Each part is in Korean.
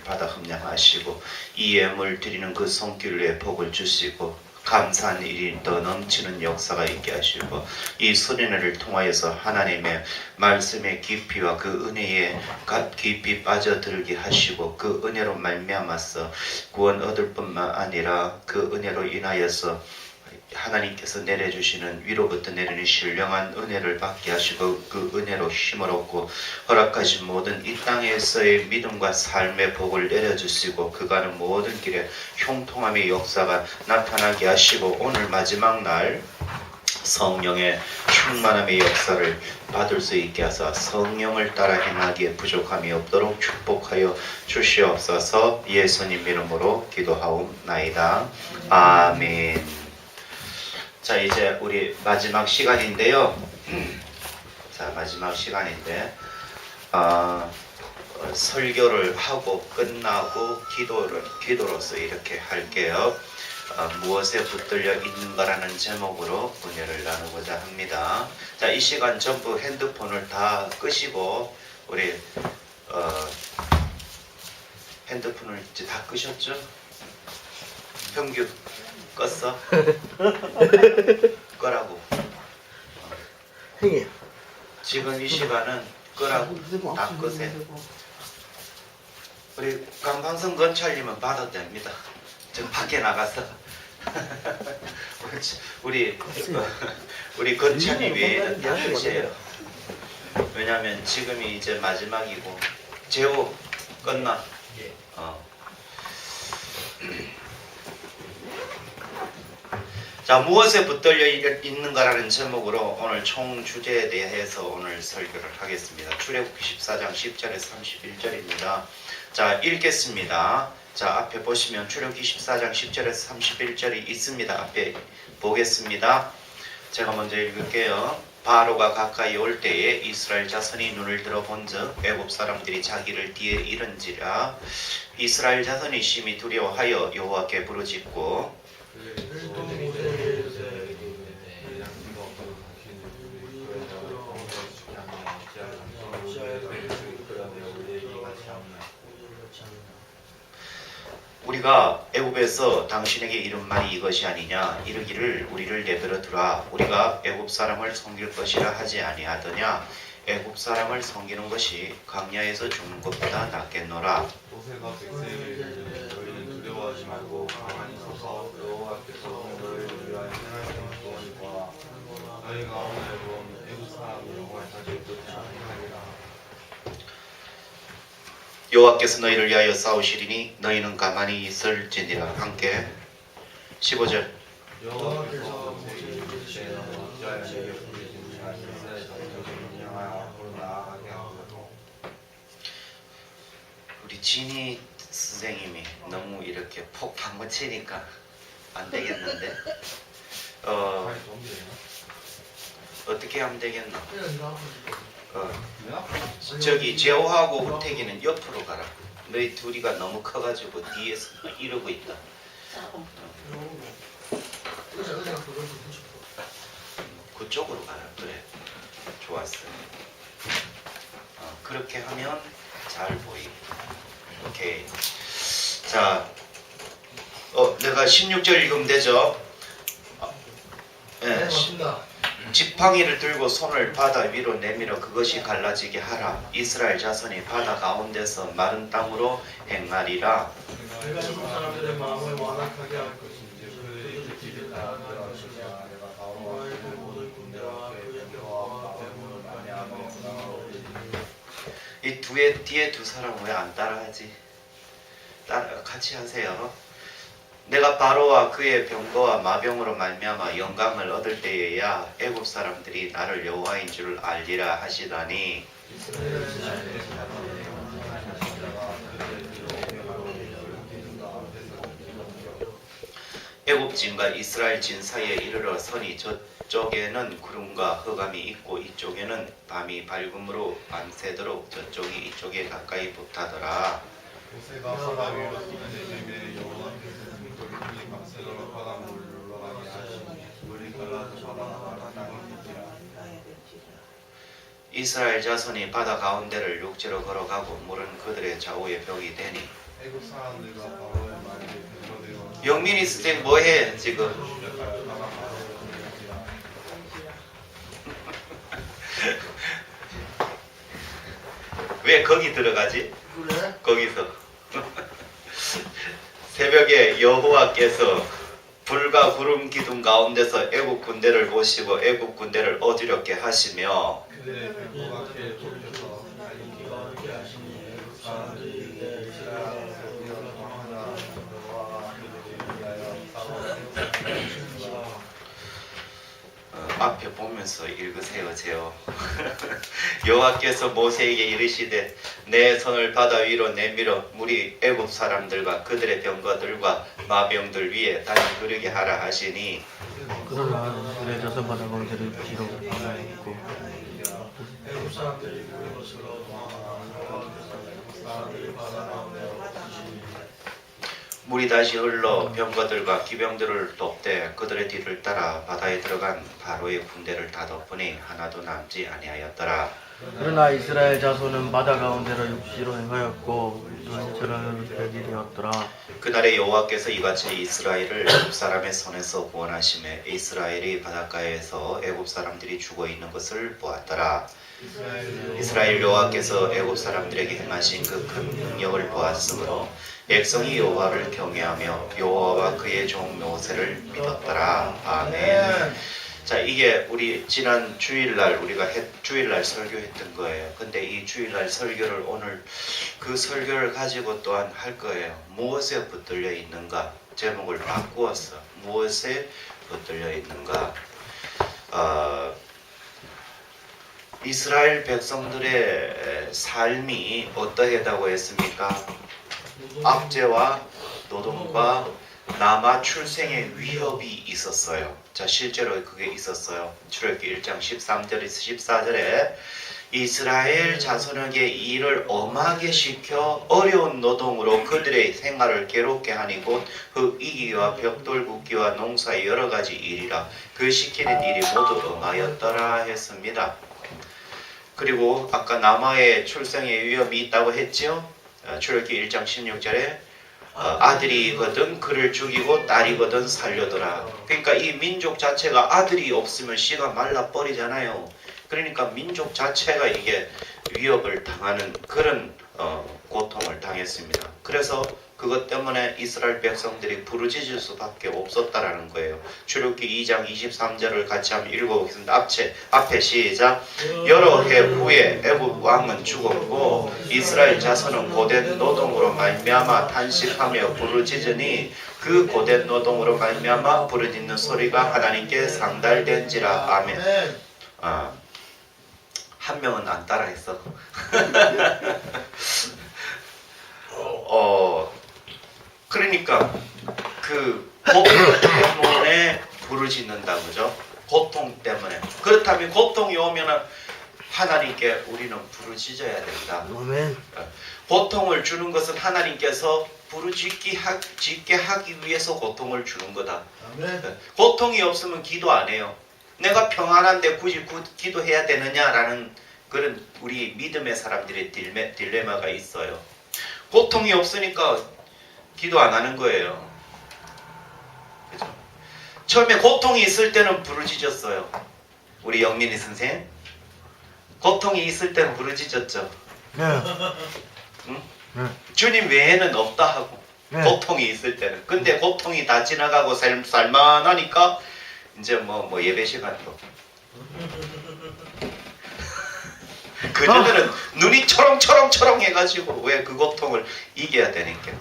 받아 흠량하시고 이 예물 드리는 그 손길에 복을 주시고 감사한 일이 더 넘치는 역사가 있게 하시고 이 수련회를 통하여서 하나님의 말씀의 깊이와 그 은혜에 깊이 빠져들게 하시고 그 은혜로 말미암아서 구원 얻을 뿐만 아니라 그 은혜로 인하여서 하나님께서 내려주시는 위로부터 내리는 신령한 은혜를 받게 하시고 그 은혜로 힘을 얻고 허락하신 모든 이 땅에서의 믿음과 삶의 복을 내려주시고 그가는 모든 길에 형통함의 역사가 나타나게 하시고 오늘 마지막 날 성령의 충만함의 역사를 받을 수 있게 하사 성령을 따라 행하기에 부족함이 없도록 축복하여 주시옵소서. 예수님 이름으로 기도하옵나이다. 아멘. 자, 이제 우리 마지막 시간인데요. 자, 마지막 시간인데 설교를 하고 끝나고 기도로서 이렇게 할게요. 무엇에 붙들려 있는가라는 제목으로 은혜를 나누고자 합니다. 자, 이 시간 전부 핸드폰을 다 끄시고 우리 핸드폰을 이제 다 끄셨죠? 평균 껐어? 끄라고. 형님. 지금 이 시간은 끄라고. 다 끄세요. 우리 강방성 건찰님은 받아도 됩니다. 저 밖에 나가서 우리 건찰님 외에는 다 끄세요. 왜냐하면 지금이 이제 마지막이고. 재호 끝나? 자, 무엇에 붙들려 있는가라는 제목으로 오늘 총 주제에 대해서 오늘 설교를 하겠습니다. 출애굽기 14장 10절에서 31절입니다. 자, 읽겠습니다. 자, 앞에 보시면 출애굽기 14장 10절에서 31절이 있습니다. 앞에 보겠습니다. 제가 먼저 읽을게요. 바로가 가까이 올 때에 이스라엘 자손이 눈을 들어 본즉 애굽 사람들이 자기를 뒤에 이른지라. 이스라엘 자손이 심히 두려워하여 여호와께 부르짖고 우리가 애굽에서 당신에게 이른 말이 이것이 아니냐. 이르기를 우리를 내버려 두라. 우리가 애굽 사람을 섬길 것이라 하지 아니하더냐. 애굽 사람을 섬기는 것이 광야에서 죽는 것보다 낫겠노라. 모세가 백성에게 이르되 너희는 두려워하지 말고 가만히 서서 여호와께서 너희를 위하여 행하시는 구원과 너희가 오늘 본 애굽 사람 영광을 가질 것을 아니하리라. 여호와께서 너희를 위하여 싸우시리니 너희는 가만히 있을지니라. 함께 15절. 여호와께서 모세에게 이르시되 너는 어찌하여 내게 부르짖느냐. 이스라엘 자손을 향하여 앞으로 나아가게 하소서. 우리 진희 선생님이 너무 이렇게 폭 방구치니까 안 되겠는데 어떻게 하면 되겠나? 저기 재호하고 후태기는 옆으로 가라. 너희 둘이가 너무 커가지고 뒤에서 이러고 있다. 그쪽으로 가라. 그래, 좋았어. 그렇게 하면 잘 보이고. 오케이. 자, 내가 16절 읽으면 되죠? 네. 지팡이를 들고 손을 바다 위로 내밀어 그것이 갈라지게 하라. 이스라엘 자손이 바다 가운데서 마른 땅으로 행하리라. 내가 애굽 사람들의 마음을 완악하게 할 것인지 그들이 길을 따르게 하시냐. 내가 바로와 그의 모든 군대와 그의 병과 대문을 만회하며 군왕으로 올리리니. 이 뒤에 두 사람 왜 안 따라하지? 같이 하세요. 내가 바로와 그의 병거와 마병으로 말미암아 영광을 얻을 때에야 애굽 사람들이 나를 여호와인 줄 알리라 하시다니. 애굽 진과 이스라엘 진 사이에 이르러 서니 저쪽에는 구름과 흑암이 있고 이쪽에는 밤이 밝음으로 밤새도록 저쪽이 이쪽에 가까이 붙하더라. 모세가 바다 위로 뛰어내리매 여호와께서 등불이 흘린 밤새도록 바닷물을 흘러가게 하시니 물이 갈라져 바다가 땅이니라. 이스라엘 자손이 바다 가운데를 육지로 걸어가고 물은 그들의 좌우에 벽이 되니 애국 사람들과 바로의 말이 변조되어 영민이 선생 뭐해 지금? 왜 거기 들어가지? 그래? 거기서 새벽에 여호와께서 불과 구름 기둥 가운데서 애국 군대를 보시고 애국 군대를 어지럽게 하시며 그들의 백보같게 돌려서 달리기가 어렵게 하시니 애국 사람들이 이스라엘에서 우리가 도망하자 여호와가 그들을 위하여 싸워 앞에 보면서 읽으세요. 제요. 여호와께서 모세에게 이르시되 내 손을 바다 위로 내밀어 물이 애굽 사람들과 그들의 병거들과 마병들 위에 다시 흐르게 하라 하시니 그러나 이스라엘 자손 바다 가운데를 뒤로 가라했고 애국 사람들이 그의 것으로 도망하나 여호와께서 애국 사람들이 바다 가운데 없으시니 물이 다시 흘러 병거들과 기병들을 돕되 그들의 뒤를 따라 바다에 들어간 바로의 군대를 다 덮으니 하나도 남지 아니하였더라. 그러나 이스라엘 자손은 바다 가운데로 육지로 행하였고 전처럼 벽이 되었더라. 그날에 여호와께서 이같이 이스라엘을 애굽 사람의 손에서 구원하시매 이스라엘이 바닷가에서 애굽 사람들이 죽어 있는 것을 보았더라. 이스라엘 여호와께서 애굽 사람들에게 행하신 그 큰 능력을 보았으므로 백성이 여호와를 경외하며 여호와와 그의 종 모세를 믿었더라. 아멘. 자, 이게 우리 지난 주일날 우리가 주일날 설교했던 거예요. 근데 이 주일날 설교를 오늘 그 설교를 가지고 또한 할 거예요. 무엇에 붙들려 있는가? 제목을 바꾸었어. 무엇에 붙들려 있는가? 이스라엘 백성들의 삶이 어떠하다고 했습니까? 압제와 노동과 남아 출생의 위협이 있었어요. 자, 실제로 그게 있었어요. 출애굽기 1장 13절에서 14절에 이스라엘 자손에게 일을 엄하게 시켜 어려운 노동으로 그들의 생활을 괴롭게 하니 곧 흙이기와 벽돌 굽기와 농사의 여러 가지 일이라 그 시키는 일이 모두 엄하였더라 했습니다. 그리고 아까 남아의 출생의 위험이 있다고 했죠. 출애굽기 1장 16절에 아들이거든 그를 죽이고 딸이거든 살려둬라. 그러니까 이 민족 자체가 아들이 없으면 씨가 말라버리잖아요. 그러니까 민족 자체가 이게 위협을 당하는 그런 고통을 당했습니다. 그래서 그것 때문에 이스라엘 백성들이 부르짖을 수밖에 없었다라는 거예요. 출애굽기 2장 23절을 같이 한번 읽어보겠습니다. 앞에 시작. 여러 해 후에 애굽 왕은 죽었고 이스라엘 자손은 고된 노동으로 말미암아 탄식하며 부르짖으니 그 고된 노동으로 말미암아 부르짖는 소리가 하나님께 상달된지라. 아멘. 한 명은 안 따라했어. 그러니까 그 고통 때문에 부르짖는다, 그죠? 고통 때문에. 그렇다면 고통이 오면은 하나님께 우리는 부르짖어야 된다. 아멘. 고통을 주는 것은 하나님께서 부르짖게 하기 위해서 고통을 주는 거다. 아멘. 고통이 없으면 기도 안 해요. 내가 평안한데 굳이 기도해야 되느냐라는 그런 우리 믿음의 사람들의 딜레마가 있어요. 고통이 없으니까 기도 안 하는 거예요. 그죠? 처음에 고통이 있을 때는 부르짖었어요. 우리 영민이 선생. 고통이 있을 때는 부르짖었죠. 네. 응? 네. 주님 외에는 없다 하고. 네. 고통이 있을 때는. 근데 고통이 다 지나가고 살만하니까 이제 뭐 예배 시간으로. 그전에는 눈이 초롱초롱 해가지고 왜 그 고통을 이겨야 되니까.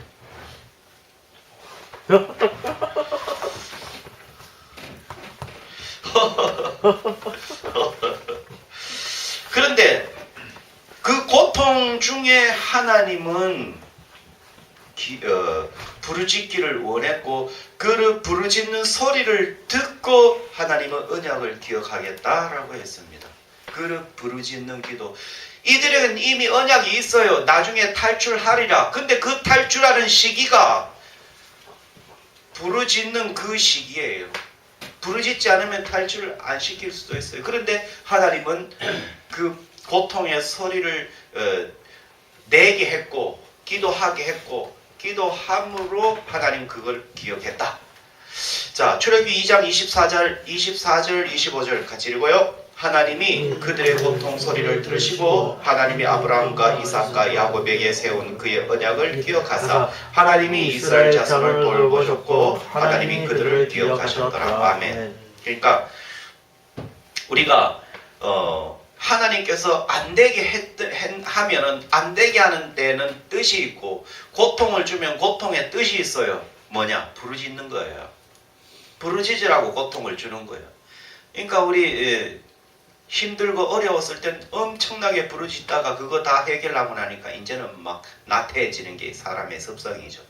그런데 그 고통 중에 하나님은 부르짖기를 원했고 그 부르짖는 소리를 듣고 하나님은 언약을 기억하겠다라고 했습니다. 그 부르짖는 기도. 이들은 이미 언약이 있어요. 나중에 탈출하리라. 근데 그 탈출하는 시기가 부르짖는 그 시기예요. 부르짖지 않으면 탈출을 안 시킬 수도 있어요. 그런데 하나님은 그 고통의 소리를 내게 했고 기도하게 했고 기도함으로 하나님 그걸 기억했다. 자, 출애굽기 2장 24절, 25절 같이 읽어요. 하나님이 그들의 고통 소리를 들으시고 하나님이 아브라함과 이삭과 야곱에게 세운 그의 언약을 기억하사 하나님이 이스라엘 자손을 돌보셨고 하나님이 그들을 기억하셨더라. 아멘. 그러니까 우리가 하나님께서 안 되게 하면은 안 되게 하는 데는 뜻이 있고 고통을 주면 고통의 뜻이 있어요. 뭐냐? 부르짖는 거예요. 부르짖으라고 고통을 주는 거예요. 그러니까 우리 힘들고 어려웠을 땐 엄청나게 부르짖다가 그거 다 해결하고 나니까 이제는 막 나태해지는 게 사람의 습성이죠.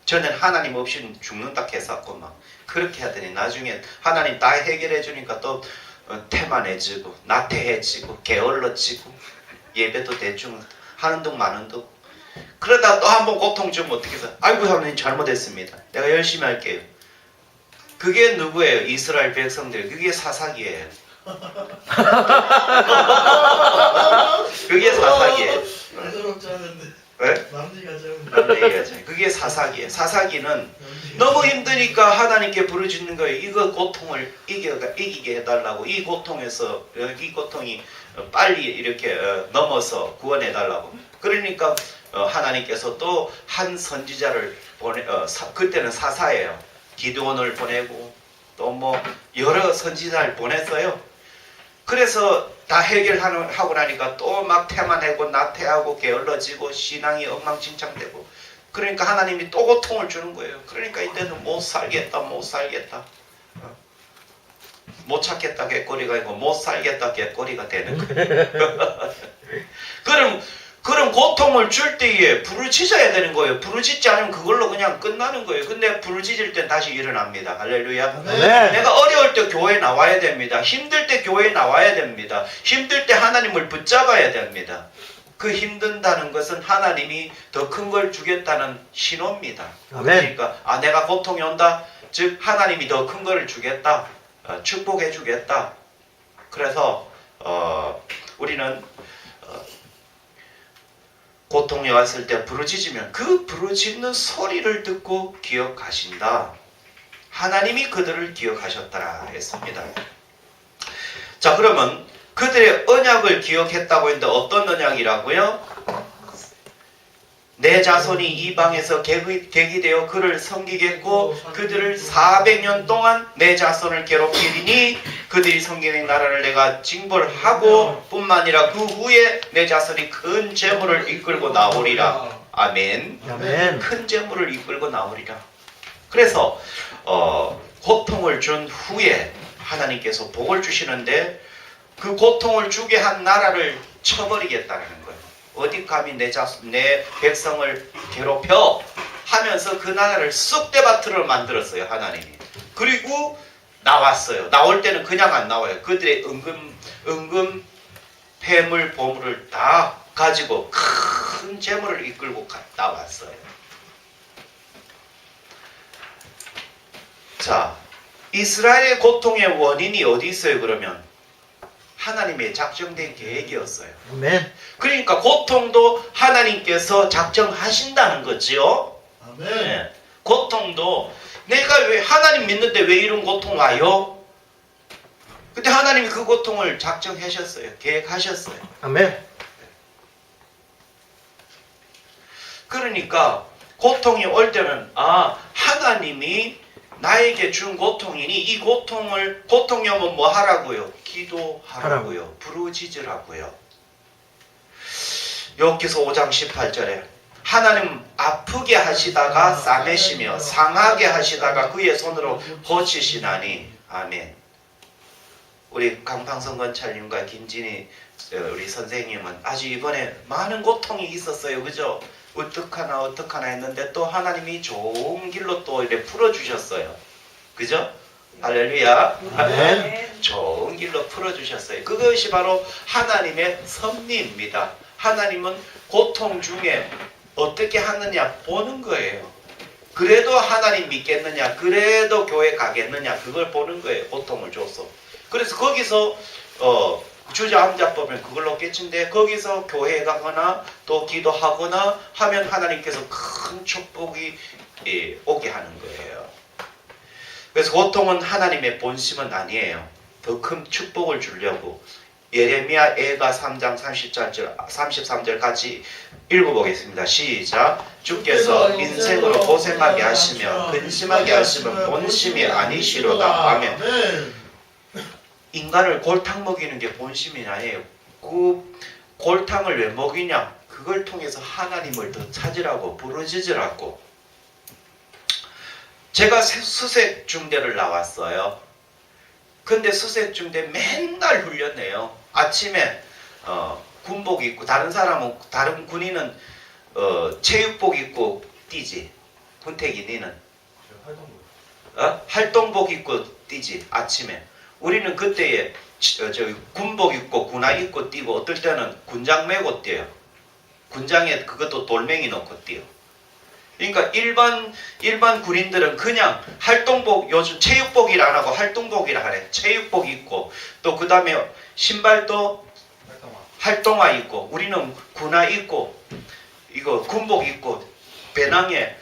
저는 하나님 없이 죽는다 했었고 막 그렇게 하더니 나중에 하나님 다 해결해 주니까 또 태만해지고 나태해지고 게을러지고 예배도 대충 하는 둥 마는 둥 그러다 또 한 번 고통 주면 어떻게 해서 아이고 하나님 잘못했습니다. 내가 열심히 할게요. 그게 누구예요? 이스라엘 백성들. 그게 사사기예요. 그게 사사기예요. 부끄럽지 않은데. 왜? 남지가 좀. 남얘기하죠. 그게 사사기예요. 사사기는 너무 힘드니까 하나님께 부르짖는 거예요. 이거 고통을 이기게 해달라고. 이 고통에서 이 고통이 빨리 이렇게 넘어서 구원해달라고. 그러니까 하나님께서 또 한 선지자를 그때는 사사예요. 기드온을 보내고 또 뭐 여러 선지자를 보냈어요. 그래서 다 해결하고 나니까 또 막 태만하고 나태하고 게을러지고 신앙이 엉망진창되고 그러니까 하나님이 또 고통을 주는 거예요. 그러니까 이때는 못 살겠다 못 찾겠다 개꼬리가 아니고 못 살겠다 개꼬리가 되는 거예요. 그럼 고통을 줄 때에 부르짖어야 되는 거예요. 부르짖지 않으면 그걸로 그냥 끝나는 거예요. 근데 부르짖을 땐 다시 일어납니다. 할렐루야. 네. 내가 어려울 때 교회에 나와야 됩니다. 힘들 때 교회에 나와야 됩니다. 힘들 때 하나님을 붙잡아야 됩니다. 그 힘든다는 것은 하나님이 더 큰 걸 주겠다는 신호입니다. 아멘. 그러니까 내가 고통이 온다. 즉 하나님이 더 큰 거를 주겠다. 축복해 주겠다. 그래서 우리는 고통이 왔을 때 부르짖으면 그 부르짖는 소리를 듣고 기억하신다. 하나님이 그들을 기억하셨더라 했습니다. 자, 그러면 그들의 언약을 기억했다고 했는데 어떤 언약이라고요? 내 자손이 이방에서 객이 되어 그를 섬기겠고 그들을 400년 동안 내 자손을 괴롭히리니 그들이 섬기는 나라를 내가 징벌하고 뿐만 아니라 그 후에 내 자손이 큰 재물을 이끌고 나오리라. 아멘. 아멘. 큰 재물을 이끌고 나오리라. 그래서 고통을 준 후에 하나님께서 복을 주시는데 그 고통을 주게 한 나라를 쳐버리겠다는 거예요. 어디 감히 내 백성을 괴롭혀 하면서 그 나라를 쑥대밭으로 만들었어요. 하나님이. 그리고 나왔어요. 나올 때는 그냥 안 나와요. 그들의 은금 폐물 보물을 다 가지고 큰 재물을 이끌고 나왔어요. 자, 이스라엘의 고통의 원인이 어디 있어요? 그러면 하나님의 작정된 계획이었어요. 아멘. 그러니까 고통도 하나님께서 작정하신다는 거지요. 아멘. 네. 고통도 내가 왜 하나님 믿는데 왜 이런 고통 와요? 근데 하나님이 그 고통을 작정하셨어요. 계획하셨어요. 아멘. 그러니까 고통이 올 때는 하나님이 나에게 준 고통이니 이 고통이 오면 뭐 하라고요? 기도하라고요. 부르짖으라고요. 욥기서 5장 18절에 하나님 아프게 하시다가 싸매시며 상하게 하시다가 그의 손으로 고치시나니. 아멘. 우리 강팡성 건찰님과 김진희 우리 선생님은 아주 이번에 많은 고통이 있었어요. 그죠? 어떡하나 했는데 또 하나님이 좋은 길로 또 이렇게 풀어주셨어요. 그죠? 할렐루야. 아멘. 좋은 길로 풀어주셨어요. 그것이 바로 하나님의 섭리입니다. 하나님은 고통 중에 어떻게 하느냐 보는 거예요. 그래도 하나님 믿겠느냐, 그래도 교회 가겠느냐, 그걸 보는 거예요. 고통을 줘서. 그래서 거기서 주저앉아보면 그걸로 깨친데 거기서 교회 가거나 또 기도하거나 하면 하나님께서 큰 축복이 오게 하는 거예요. 그래서 보통은 하나님의 본심은 아니에요. 더 큰 축복을 주려고. 예레미야 애가 3장 33절 같이 읽어보겠습니다. 시작. 주께서 인생으로 고생하게 하시며 근심하게 하시면 본심이 아니시로다. 아멘. 인간을 골탕 먹이는 게 본심이 아니에요. 그 골탕을 왜 먹이냐? 그걸 통해서 하나님을 더 찾으라고, 부르짖으라고. 제가 수색 중대를 나왔어요. 근데 수색 중대 맨날 훈련해요. 아침에 군복 입고, 다른 군인은 체육복 입고 뛰지. 군택이니는 활동복 입고 뛰지. 아침에. 우리는 그때에 군복 입고 군화 입고 뛰고 어떨 때는 군장 메고 뛰어요. 군장에 그것도 돌멩이 넣고 뛰어. 그러니까 일반 군인들은 그냥 활동복, 요즘 체육복이라 안 하고 활동복이라 하래. 체육복 입고 또 그 다음에 신발도 활동화 입고, 우리는 군화 입고 이거 군복 입고 배낭에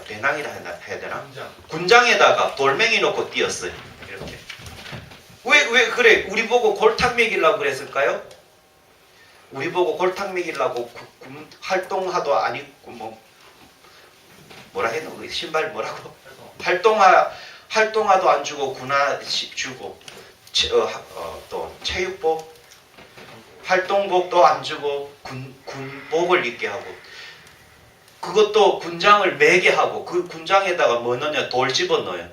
배낭이라 해야 되나? 군장에다가 돌멩이 넣고 뛰었어요. 이렇게. 왜 그래? 우리 보고 골탕 먹이려고 그랬을까요? 우리 보고 골탕 먹이려고 활동화도 안 입고 뭐라 했노? 그 신발 뭐라고? 활동화도 안 주고 군화 주고 또 체육복, 활동복도 안 주고 군복을 입게 하고, 그것도 군장을 매게 하고 그 군장에다가 뭐 넣냐? 돌 집어넣어요.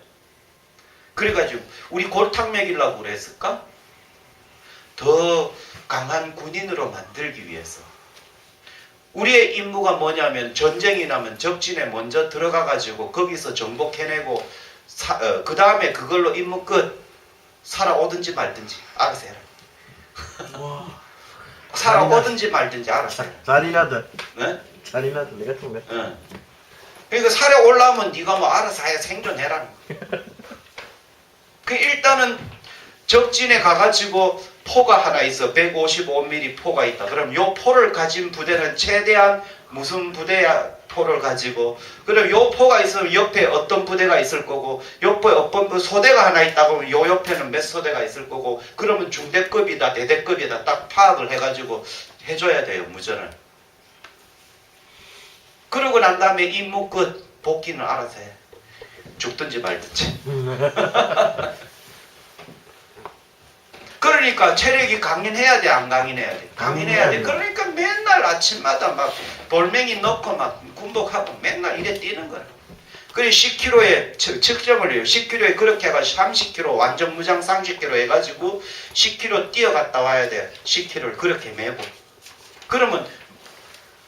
그래가지고 우리 골탕 먹이려고 그랬을까? 더 강한 군인으로 만들기 위해서. 우리의 임무가 뭐냐면 전쟁이 나면 적진에 먼저 들어가가지고 거기서 정복해내고 그 다음에 그걸로 임무 끝. 살아오든지 말든지 알아서 해라. 살아오든지 말든지 알아서 해라. 잔인하다. 네? 잔인하다. 내가 좀 응. 그러니까 살아올라오면 네가 뭐 알아서 해 생존해라는 거야. 그 일단은 적진에 가가지고 포가 하나 있어. 155mm 포가 있다. 그럼 요 포를 가진 부대는 최대한 무슨 부대야 포를 가지고, 그럼 요 포가 있으면 옆에 어떤 부대가 있을 거고, 옆에 어떤 소대가 하나 있다 보면 요 옆에는 몇 소대가 있을 거고, 그러면 중대급이다 대대급이다 딱 파악을 해가지고 해줘야 돼요. 무전을. 그러고 난 다음에 임무 끝. 복귀는 알아서 해. 죽든지 말든지. 그러니까 체력이 강인해야 돼, 안 강인해야 돼? 강인해야 돼. 그러니까 맨날 아침마다 막 돌멩이 넣고 막 군복하고 맨날 이래 뛰는 거야. 그래 10km에 측정을 해요. 10km에 그렇게 해가지고 30km 완전 무장 30km 해가지고 10km 뛰어갔다 와야 돼. 10km를 그렇게 메고. 그러면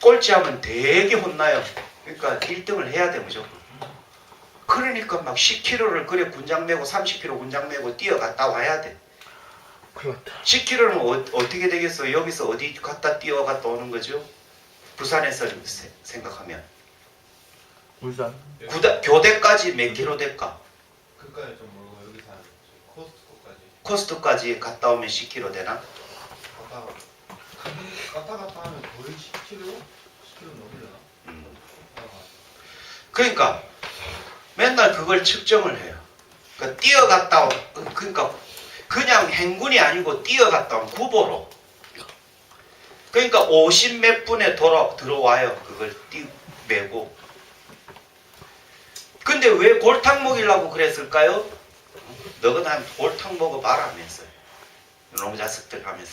꼴찌하면 되게 혼나요. 그러니까 1등을 해야 돼 무조건. 그러니까 막 10km를 그래 군장 메고 30km 군장 메고 뛰어갔다 와야 돼. 10km는 어떻게 되겠어요? 여기서 어디 갔다 뛰어갔다 오는 거죠? 부산에서 생각하면 울산. 교대까지 몇 킬로 될까? 그까지 좀 멀고 여기서 한 코스트코까지 코스트까지 갔다 오면 10킬로 되나? 갔다 하면 거의 10km? 10km 넘으려나? 그러니까 맨날 그걸 측정을 해요. 그러니까 뛰어갔다 그러니까 그냥 행군이 아니고 뛰어갔다 온 구보로. 그러니까 50 몇 분에 들어와요. 그걸 메고. 근데 왜 골탕 먹이려고 그랬을까요? 너가 난 골탕 먹어봐라 하면서요. 놈 자식들 하면서.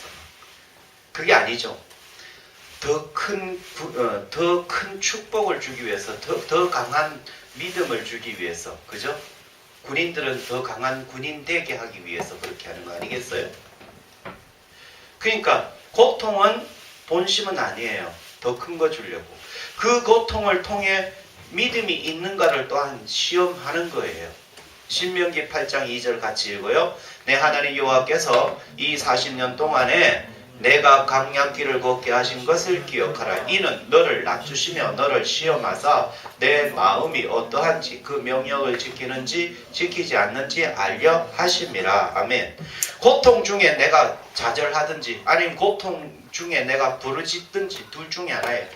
그게 아니죠. 더 큰 축복을 주기 위해서, 더 강한 믿음을 주기 위해서. 그죠? 군인들은 더 강한 군인 되게 하기 위해서 그렇게 하는 거 아니겠어요? 그러니까 고통은 본심은 아니에요. 더 큰 거 주려고. 그 고통을 통해 믿음이 있는가를 또한 시험하는 거예요. 신명기 8장 2절 같이 읽어요. 내 하나님 여호와께서 이 40년 동안에 내가 강약길을 걷게 하신 것을 기억하라. 이는 너를 낮추시며 너를 시험하사 내 마음이 어떠한지 그 명령을 지키는지 지키지 않는지 알려 하심이라. 아멘. 고통 중에 내가 좌절하든지 아니면 고통 중에 내가 부르짖든지 둘 중에 하나예요.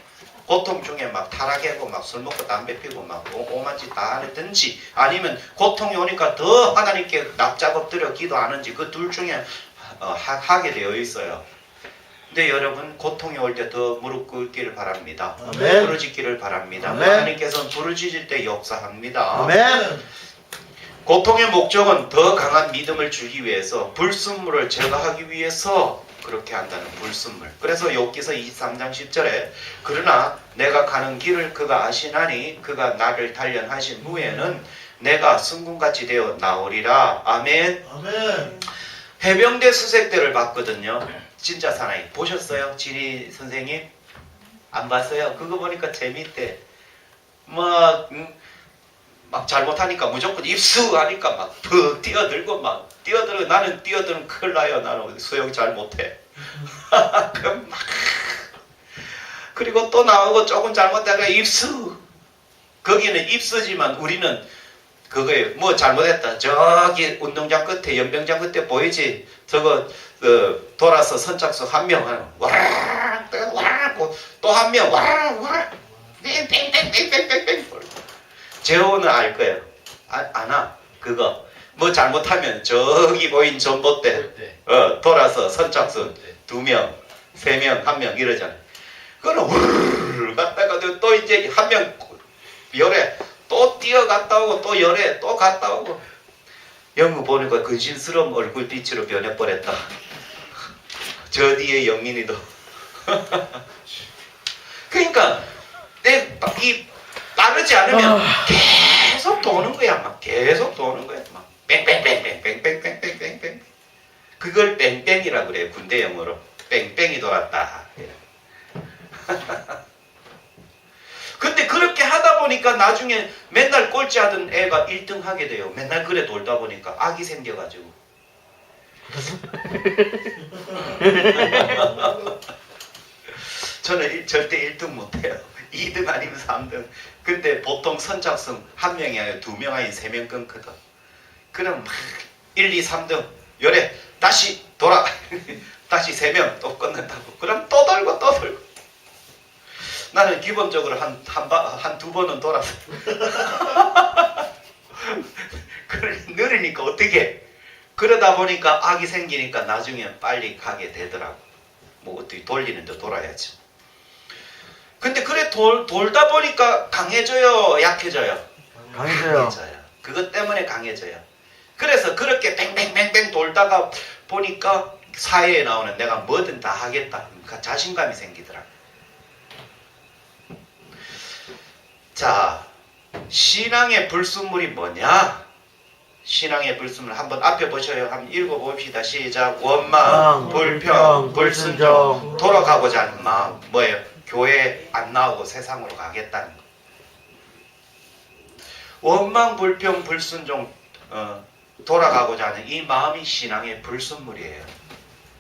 고통 중에 막 타락하고 막 술 먹고 담배 피고 막 오만 짓 다 하든지 아니면 고통이 오니까 더 하나님께 납작 엎드려 기도하는지 그 둘 중에 하게 되어 있어요. 근데 여러분 고통이 올 때 더 무릎 꿇기를 바랍니다. 아멘. 부르짖기를 바랍니다. 아멘. 하나님께서는 부르짖을 때 역사합니다. 아멘. 고통의 목적은 더 강한 믿음을 주기 위해서 불순물을 제거하기 위해서 그렇게 한다는 불순물. 그래서 욥기서 23장 10절에 그러나 내가 가는 길을 그가 아시나니 그가 나를 단련하신 후에는 내가 순금같이 되어 나오리라. 아멘. 아멘. 해병대 수색대를 봤거든요. 진짜 사나이 보셨어요? 지리 선생님? 안 봤어요? 그거 보니까 재밌대. 막 잘못하니까 무조건 입수하니까 막 푹 뛰어들고 막 뛰어들어. 나는 뛰어들면 큰일 나요. 나는 수영 잘 못해. 그럼 막 그리고 또 나오고 조금 잘못하다가 입수. 거기는 입수지만 우리는 그거에 뭐 잘못했다. 저기 운동장 끝에 연병장 끝에 보이지? 저거 돌아서 선착순 한 명 하는 와라 또 한 명 와라 뺑뺑뺑뺑뺑뺑뺑. 재호는 알 거예요. 아나 그거 뭐 잘못하면 저기 보인 전봇대 돌아서 선착순 2명, 3명, 1명 이러잖아요. 그거는 우르르 갔다가 또 이제 한 명 열에 또 뛰어갔다 오고 또 열에 또 갔다 오고. 영우 보니까 근심스러운 얼굴빛으로 변해버렸다. 저 뒤에 영민이도. 그러니까 이 따르지 않으면 계속 도는 거야. 막 계속 도는 거야. 막 뺑뺑뺑뺑뺑뺑뺑뺑뺑뺑. 그걸 뺑뺑이라고 그래요. 군대 영어로. 뺑뺑이 돌았다. 근데 그렇게 하다 보니까 나중에 맨날 꼴찌하던 애가 1등 하게 돼요. 맨날 그래 돌다 보니까 악이 생겨가지고. 저는 절대 1등 못해요. 2등 아니면 3등. 근데 보통 선착순 1명이 아니라 2명 아니면 3명 끊거든. 그럼 막 1, 2, 3등 열에 다시 돌아. 다시 3명 또 끊는다고. 그럼 또 돌고 또 돌고. 나는 기본적으로 한두 번은 돌았어. 느리니까 어떻게? 그러다 보니까 악이 생기니까 나중에 빨리 가게 되더라고. 뭐 어떻게 돌리는데 돌아야지. 근데 그래 돌다 보니까 강해져요, 약해져요? 강해져요. 그것 때문에 강해져요. 그래서 그렇게 뱅뱅뱅뱅 돌다가 보니까 사회에 나오는 내가 뭐든 다 하겠다. 그러니까 자신감이 생기더라고. 자, 신앙의 불순물이 뭐냐? 신앙의 불순물 한번 앞에 보셔요. 한번 읽어봅시다. 시작. 원망, 불평, 불순종, 돌아가고자 하는 마음. 뭐예요? 교회 안 나오고 세상으로 가겠다는 거. 원망, 불평, 불순종, 돌아가고자 하는 이 마음이 신앙의 불순물이에요.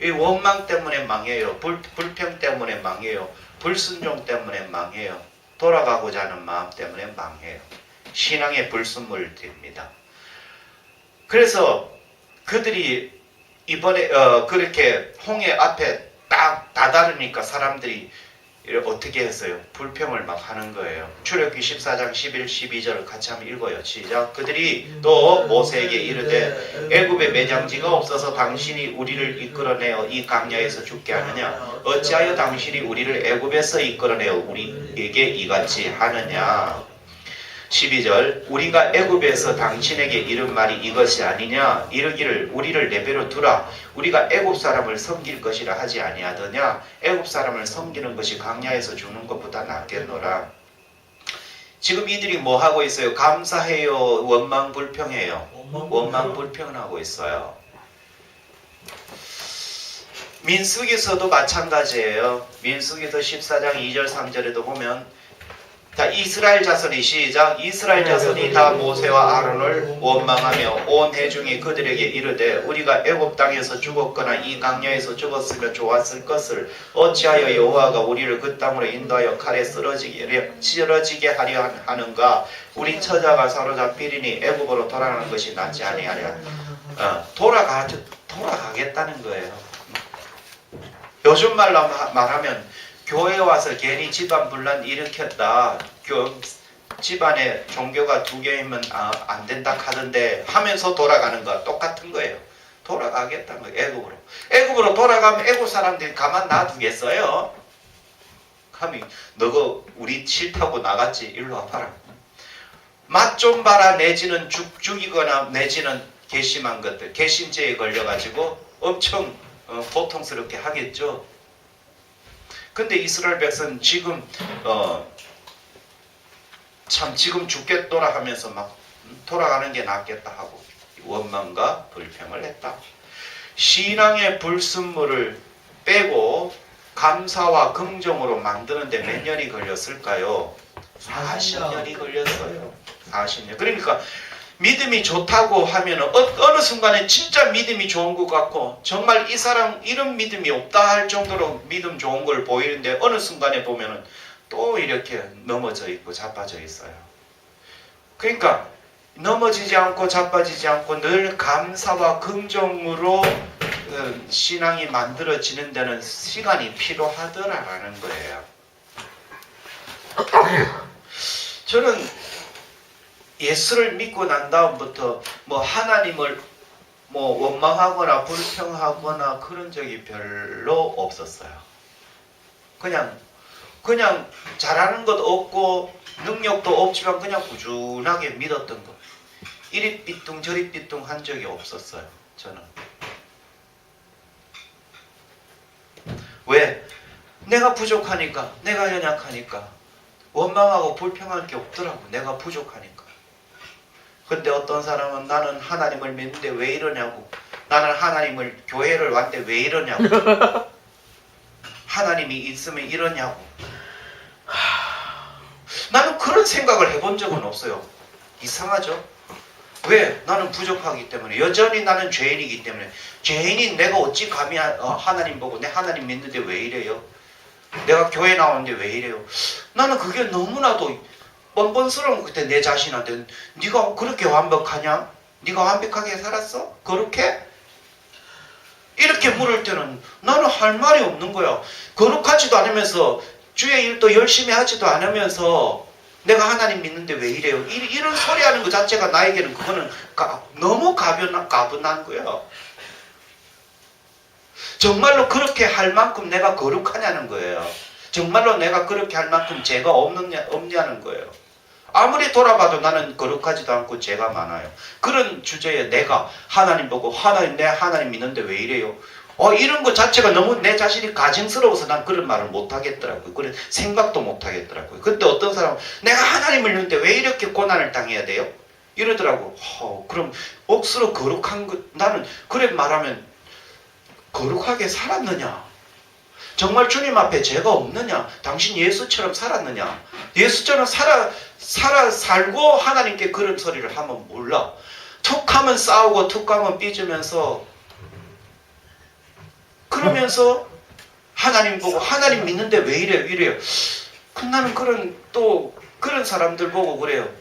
이 원망 때문에 망해요. 불평 때문에 망해요. 불순종 때문에 망해요. 돌아가고자 하는 마음 때문에 망해요. 신앙의 불순물입니다. 그래서 그들이 이번에 그렇게 홍해 앞에 딱 다다르니까 사람들이 어떻게 했어요? 불평을 막 하는 거예요. 출애굽기 14장 11, 12절을 같이 한번 읽어요. 시작. 그들이 또 모세에게 이르되 애굽에 매장지가 없어서 당신이 우리를 이끌어내어 이 강야에서 죽게 하느냐? 어찌하여 당신이 우리를 애굽에서 이끌어내어 우리에게 이같이 하느냐? 12절. 우리가 애굽에서 당신에게 이른 말이 이것이 아니냐? 이르기를 우리를 내버려 두라. 우리가 애굽 사람을 섬길 것이라 하지 아니하더냐? 애굽 사람을 섬기는 것이 강야에서 죽는 것보다 낫겠노라. 지금 이들이 뭐 하고 있어요? 감사해요? 원망 불평해요? 원망 불평을 하고 있어요. 민수기서도 마찬가지예요. 민수기서 14장 2절 3절에도 보면 자, 이스라엘 자손이 시작. 이스라엘 자손이 다 모세와 아론을 원망하며 온 회중이 그들에게 이르되 우리가 애굽 땅에서 죽었거나 이 강야에서 죽었으면 좋았을 것을 어찌하여 여호와가 우리를 그 땅으로 인도하여 칼에 쓰러지게 하려 하는가. 우리 처자가 사로잡히리니 애굽으로 돌아가는 것이 낫지 아니하랴. 돌아가겠다는 거예요. 요즘 말로 말하면 교회 와서 괜히 집안 분란 일으켰다. 집안에 종교가 두 개이면 안 된다 하던데 하면서 돌아가는 거 똑같은 거예요. 돌아가겠다는 거예요. 애굽으로. 애굽으로 돌아가면 애굽 사람들이 가만 놔두겠어요. 하면 너가 우리 싫다고 나갔지. 일로 와봐라. 맛 좀 봐라. 내지는 죽이거나 내지는 괘씸한 것들. 괘씸죄에 걸려가지고 엄청 고통스럽게 하겠죠. 근데 이스라엘 백성은 지금 참 지금 죽겠더라 하면서 막 돌아가는 게 낫겠다 하고 원망과 불평을 했다. 신앙의 불순물을 빼고 감사와 긍정으로 만드는데 몇 년이 걸렸을까요? 40년이 걸렸어요. 40년. 그러니까 믿음이 좋다고 하면 어느 순간에 진짜 믿음이 좋은 것 같고 정말 이 사람 이런 믿음이 없다 할 정도로 믿음 좋은 걸 보이는데 어느 순간에 보면은 또 이렇게 넘어져 있고 자빠져 있어요. 그러니까 넘어지지 않고 자빠지지 않고 늘 감사와 긍정으로 신앙이 만들어지는 데는 시간이 필요하더라라는 거예요. 저는 예수를 믿고 난 다음부터 뭐 하나님을 뭐 원망하거나 불평하거나 그런 적이 별로 없었어요. 그냥 잘하는 것도 없고 능력도 없지만 그냥 꾸준하게 믿었던 거. 이리 삐뚱 저리 삐뚱 한 적이 없었어요. 저는. 왜? 내가 부족하니까, 내가 연약하니까 원망하고 불평할 게 없더라고. 내가 부족하니까. 근데 어떤 사람은 나는 하나님을 믿는데 왜 이러냐고. 나는 하나님을 교회를 왔는데 왜 이러냐고. 하나님이 있으면 이러냐고. 나는 그런 생각을 해본 적은 없어요. 이상하죠? 왜? 나는 부족하기 때문에. 여전히 나는 죄인이기 때문에. 죄인인 내가 어찌 감히 하나님 보고 내 하나님 믿는데 왜 이래요? 내가 교회 나오는데 왜 이래요? 나는 그게 너무나도 뻔뻔스러운 그때 내 자신한테 네가 그렇게 완벽하냐? 네가 완벽하게 살았어? 그렇게? 이렇게 물을 때는 나는 할 말이 없는 거야. 거룩하지도 않으면서 주의 일도 열심히 하지도 않으면서 내가 하나님 믿는데 왜 이래요? 이런 소리 하는 것 자체가 나에게는 그거는 너무 가분한 거야. 정말로 그렇게 할 만큼 내가 거룩하냐는 거예요. 정말로 내가 그렇게 할 만큼 죄가 없냐는 거예요. 아무리 돌아봐도 나는 거룩하지도 않고 죄가 많아요. 그런 주제에 내가 하나님 보고 내 하나님 믿는데 왜 이래요? 이런 것 자체가 너무 내 자신이 가증스러워서 난 그런 말을 못 하겠더라고요. 그런 생각도 못 하겠더라고요. 근데 어떤 사람은 내가 하나님을 믿는데 왜 이렇게 고난을 당해야 돼요? 이러더라고. 그럼 억수로 거룩한 것, 나는 그래 말하면 거룩하게 살았느냐? 정말 주님 앞에 죄가 없느냐? 당신 예수처럼 살았느냐? 예수처럼 살고 하나님께 그런 소리를 하면 몰라. 툭하면 싸우고 툭하면 삐지면서 그러면서 하나님 보고 하나님 믿는데 왜 이래요? 나는 그런 사람들 보고 그래요.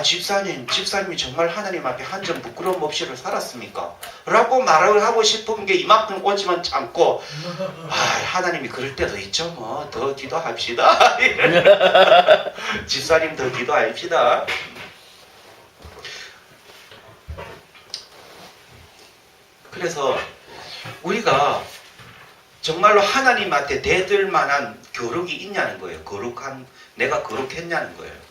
집사님이 정말 하나님 앞에 한 점 부끄러움 없이를 살았습니까? 라고 말을 하고 싶은 게 이만큼 오지만 참고 하나님이 그럴 때도 있죠. 뭐 더 기도합시다. 집사님 더 기도합시다. 그래서 우리가 정말로 하나님한테 대들 만한 교육이 있냐는 거예요. 내가 거룩했냐는 거예요.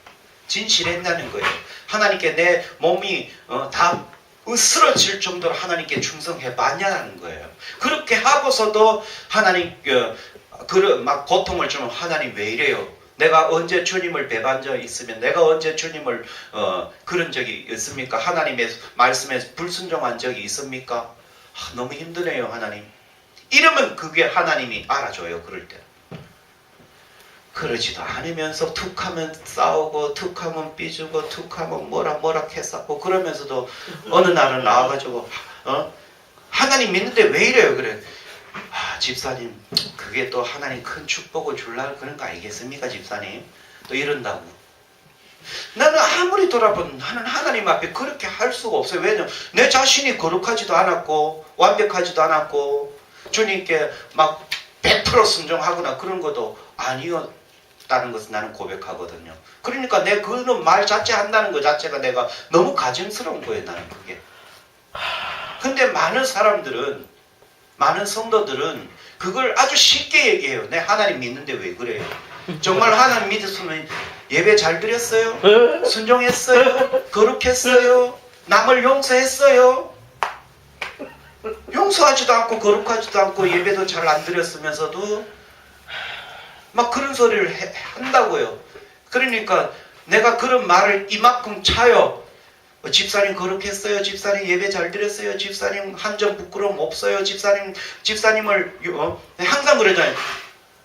진실했냐는 거예요. 하나님께 내 몸이 다 으스러질 정도로 하나님께 충성해 봤냐는 거예요. 그렇게 하고서도 하나님 막 고통을 주면 하나님 왜 이래요? 내가 언제 주님을 배반 적 있으면 내가 언제 주님을 그런 적이 있습니까? 하나님의 말씀에 불순종한 적이 있습니까? 너무 힘드네요, 하나님. 이러면 그게 하나님이 알아줘요. 그럴 때. 그러지도 않으면서 툭하면 싸우고 툭하면 삐지고 툭하면 뭐라 했었고 그러면서도 어느 날은 나와가지고 하나님 믿는데 왜 이래요? 그래. 집사님 그게 또 하나님 큰 축복을 주려고 그런 거 아니겠습니까 집사님? 또 이런다고. 나는 아무리 돌아보면 나는 하나님 앞에 그렇게 할 수가 없어요. 왜냐면 내 자신이 거룩하지도 않았고 완벽하지도 않았고 주님께 막 100% 순종하거나 그런 것도 아니었다는 것을 나는 고백하거든요. 그러니까 내 그런 말 자체 한다는 것 자체가 내가 너무 가증스러운 거예요. 나는 그게. 근데 많은 사람들은 많은 성도들은 그걸 아주 쉽게 얘기해요. 내 하나님 믿는데 왜 그래요? 정말 하나님 믿었으면 예배 잘 드렸어요? 순종했어요? 거룩했어요? 남을 용서했어요? 용서하지도 않고 거룩하지도 않고 예배도 잘 안 드렸으면서도 막 그런 소리를 한다고요. 그러니까 내가 그런 말을 이만큼 차요. 집사님 거룩했어요. 집사님 예배 잘 드렸어요. 집사님 한 점 부끄러움 없어요. 집사님을 항상 그러잖아요.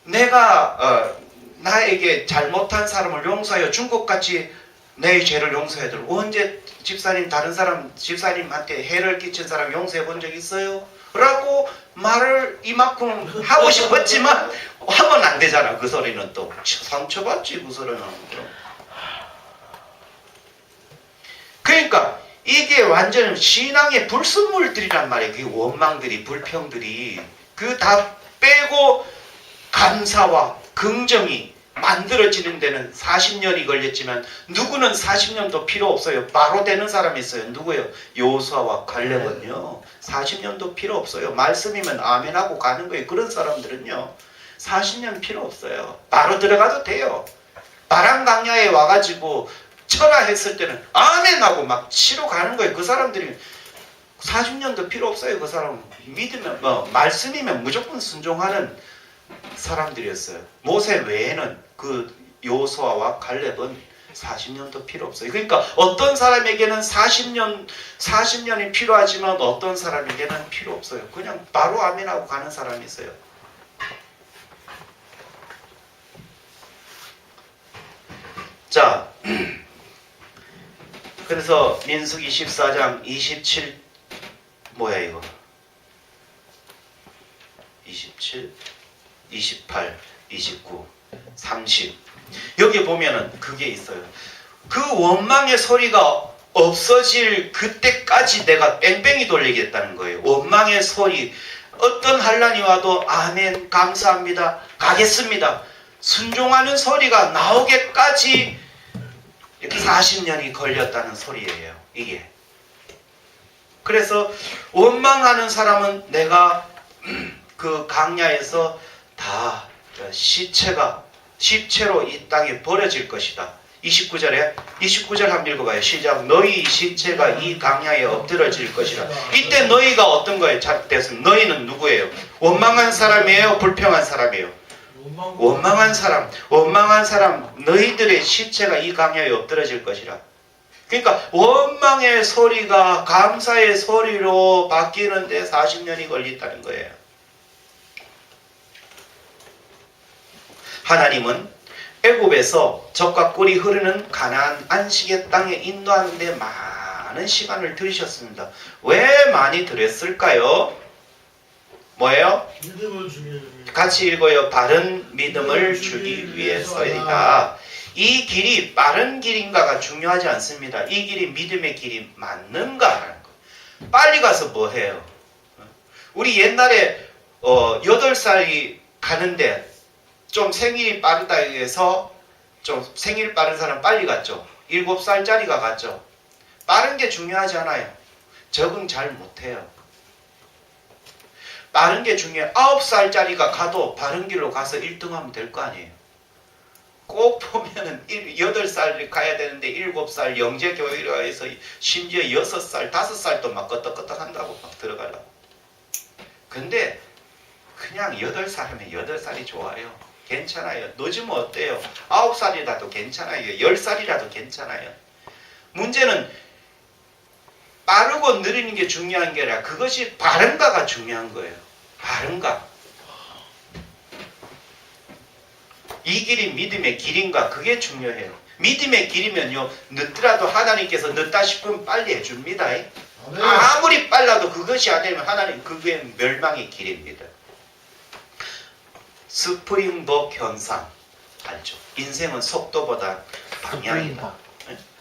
내가 나에게 잘못한 사람을 용서하여 준 것 같이 내 죄를 용서해 줄. 언제 집사님 다른 사람 집사님한테 해를 끼친 사람 용서해 본 적 있어요? 라고 말을 이만큼 하고 싶었지만 하면 안 되잖아. 그 소리는 또 상처받지 그 소리는. 그러니까 이게 완전 신앙의 불순물들이란 말이에요. 그 원망들이 불평들이 그 다 빼고 감사와 긍정이 만들어지는 데는 40년이 걸렸지만 누구는 40년도 필요 없어요. 바로 되는 사람이 있어요. 누구예요? 여호수아와 갈렙은요. 40년도 필요 없어요. 말씀이면 아멘하고 가는 거예요. 그런 사람들은요. 40년 필요 없어요. 바로 들어가도 돼요. 바람 강야에 와가지고 철야 했을 때는 아멘하고 막 치러 가는 거예요. 그 사람들이 40년도 필요 없어요. 그 사람은 믿으면 말씀이면 무조건 순종하는 사람들이었어요. 모세 외에는 그 여호수아와 갈렙은 40년도 필요 없어요. 그러니까 어떤 사람에게는 40년이 필요하지만 어떤 사람에게는 필요 없어요. 그냥 바로 아멘하고 가는 사람이 있어요. 자, 그래서 민수기 14장 27 뭐야 이거 27 28 29 30 여기 보면은 그게 있어요. 그 원망의 소리가 없어질 그때까지 내가 뺑뺑이 돌리겠다는 거예요. 원망의 소리 어떤 환난이 와도 아멘 감사합니다 가겠습니다 순종하는 소리가 나오게까지 이렇게 40년이 걸렸다는 소리예요. 이게 그래서 원망하는 사람은 내가 그 강야에서 다 시체로 이 땅에 버려질 것이다. 29절 한번 읽어봐요. 시작. 너희 시체가 이 강야에 엎드러질 것이다. 이때 너희가 어떤 거에 됐으면 너희는 누구예요? 원망한 사람이에요? 불평한 사람이에요? 원망한 사람 너희들의 시체가 이 강야에 엎드러질 것이라. 그러니까 원망의 소리가 감사의 소리로 바뀌는데 40년이 걸린다는 거예요. 하나님은 애굽에서 젖과 꿀이 흐르는 가나안 안식의 땅에 인도하는 데 많은 시간을 들이셨습니다. 왜 많이 들였을까요? 뭐예요? 믿음을 주기 위해. 같이 읽어요. 바른 믿음을 주기 위해서이다. 이 길이 빠른 길인가가 중요하지 않습니다. 이 길이 믿음의 길이 맞는가 하는 거. 빨리 가서 뭐 해요? 우리 옛날에 8살이 가는데 좀 생일이 빠르다 해서 좀 생일 빠른 사람 빨리 갔죠. 7살짜리가 갔죠. 빠른 게 중요하지 않아요. 적응 잘 못해요. 빠른 게 중요해요. 9살짜리가 가도 바른 길로 가서 1등하면 될 거 아니에요. 꼭 보면은 8살 가야 되는데 7살 영재교회에서 심지어 6살, 5살도 막 끄떡끄떡 한다고 막 들어가려고. 근데 그냥 8살 하면 8살이 좋아요. 괜찮아요. 늦으면 어때요? 9살이라도 괜찮아요. 10살이라도 괜찮아요. 문제는 빠르고 느리는 게 중요한 게 아니라 그것이 바른가가 중요한 거예요. 바른가. 이 길이 믿음의 길인가? 그게 중요해요. 믿음의 길이면요, 늦더라도 하나님께서 늦다 싶으면 빨리 해줍니다. 아무리 빨라도 그것이 안 되면 하나님 그게 멸망의 길입니다. 스프링복 현상 알죠? 인생은 속도보다 방향이다.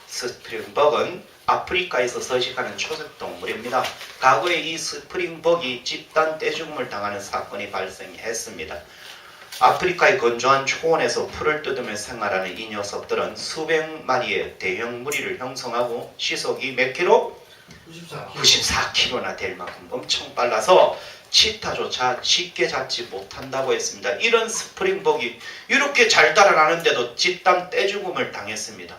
스프링복은 아프리카에서 서식하는 초식 동물입니다. 과거에 이 스프링복이 집단 떼죽음을 당하는 사건이 발생했습니다. 아프리카의 건조한 초원에서 풀을 뜯으며 생활하는 이 녀석들은 수백 마리의 대형 무리를 형성하고 시속이 몇 킬로? 94km나 될 만큼 엄청 빨라서 치타조차 쉽게 잡지 못한다고 했습니다. 이런 스프링복이 이렇게 잘 따라가는데도 집단 떼죽음을 당했습니다.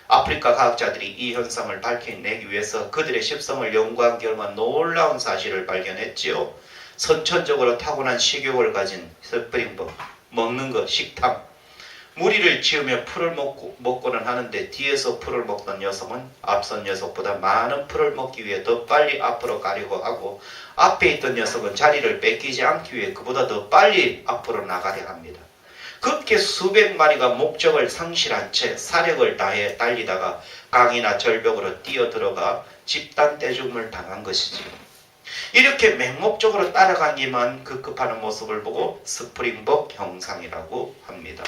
아프리카 과학자들이 이 현상을 밝혀내기 위해서 그들의 십성을 연구한 결과 놀라운 사실을 발견했지요. 선천적으로 타고난 식욕을 가진 스프링복, 먹는 것, 식탐, 무리를 지으며 풀을 먹고는 하는데 뒤에서 풀을 먹던 녀석은 앞선 녀석보다 많은 풀을 먹기 위해 더 빨리 앞으로 가려고 하고 앞에 있던 녀석은 자리를 뺏기지 않기 위해 그보다 더 빨리 앞으로 나가려 합니다. 그렇게 수백 마리가 목적을 상실한 채 사력을 다해 달리다가 강이나 절벽으로 뛰어들어가 집단 떼죽음을 당한 것이지요. 이렇게 맹목적으로 따라가기만 급급하는 모습을 보고 스프링복 형상이라고 합니다.